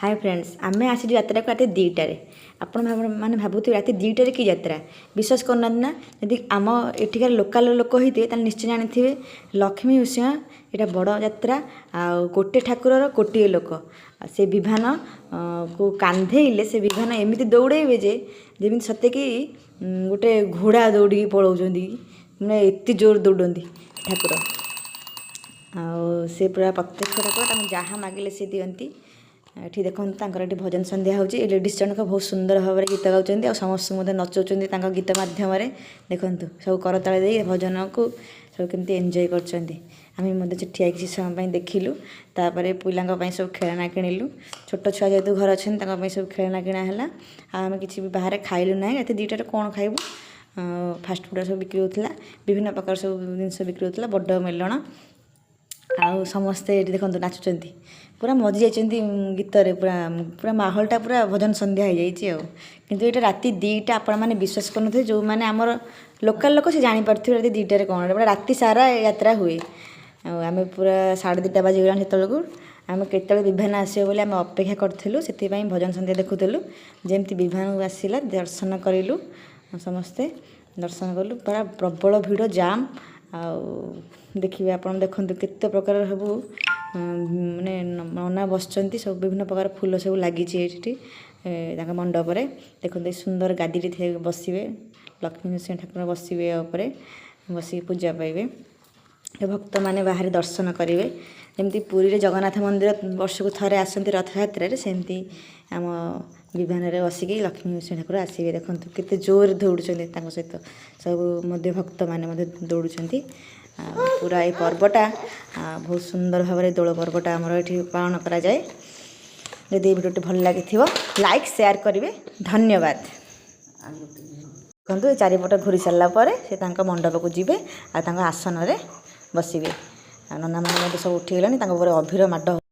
hi friends आमे आसी यात्रा को रात 2टार आपण मैंने भावुथे रात 2टार कि यात्रा विश्वास करना ना यदि आम एठिकार लोकल लोक होते निश्चय जानी लक्ष्मी नृसिंह यहाँ बड़ यात्रा आ गोटे ठाकुर कोटे लोक से विभान को कांधेले से विभान एमती दौड़े जे जमी सत्य कि गोटे घोड़ा दौड़ी पलाऊँ मैंने एत जोर दौड़ती ठाकुर से पूरा प्रत्यक्ष ठाकुर जहाँ मागिले से दिखती ये देखो ये भजन संध्या हो लेडीज जनक बहुत सुंदर भाव में गीत गाँव और समस्त नचाऊँ गीत मध्यम देखु सब करताल दे भजन को सब केमती एंजॉय कर ठिया किसी समय देखिलु तापर पिला सब खेलना किणिलु छोट छुआ जेहतु घर अच्छे सब खेलना किणा है आम कि बाहर खाइलु ना रात 2टार कौन खाइबु फास्ट फुड सब बिक्री होता विभिन्न प्रकार सब जिन बिक्री होता बड़ मेलण आउ समस्ते ये देखो नाचुंट पूरा मजी जाइए गीत पूरा पूरा माहौलटा पूरा भजन संध्या हो जाइए किंतु ये रात 2टा आपण मैंने विश्वास करते जो मैंने आमर लोकल लोक से जापारे रात 2टार कौन पूरा राति सारा यात्रा हुए आम पूरा 2:30 बाजिगला से आम केत विभान आसो बोले आम अपेक्षा करूँ से भजन संध्या देखुलु जमी विभान आसला दर्शन करूँ समस्ते दर्शन कलु पूरा प्रबल भिड़ जाम देखिए आप देखते केते प्रकार सब माने नना बसचंती सब विभिन्न प्रकार फूल सब लगी मंडप देखते सुंदर गादी बसवे लक्ष्मी नृसिंह ठाकुर बसवे बस पूजा पाइबे भक्त मैंने बाहर दर्शन करेंगे जमी पुरी जगन्नाथ मंदिर वर्ष को थे आसती रथ यात्रा सेमती आम विभान बसिकी लक्ष्मी नृसिंह ठाकुर आसवे देखो केते जोर दौड़ुं सहित सब भक्त मैंने दौड़ुं पूरा ये पर्वटा बहुत सुंदर भाव में दोल पर्वटा आमर ये पालन करा जाए यदि भिडियो भल लगी लाइक शेयर करेंगे धन्यवाद देखो चारिपट घूरी सारापर से मंडप को जी आसन में बसवे नना मैंने सब उठीगला अभिर माड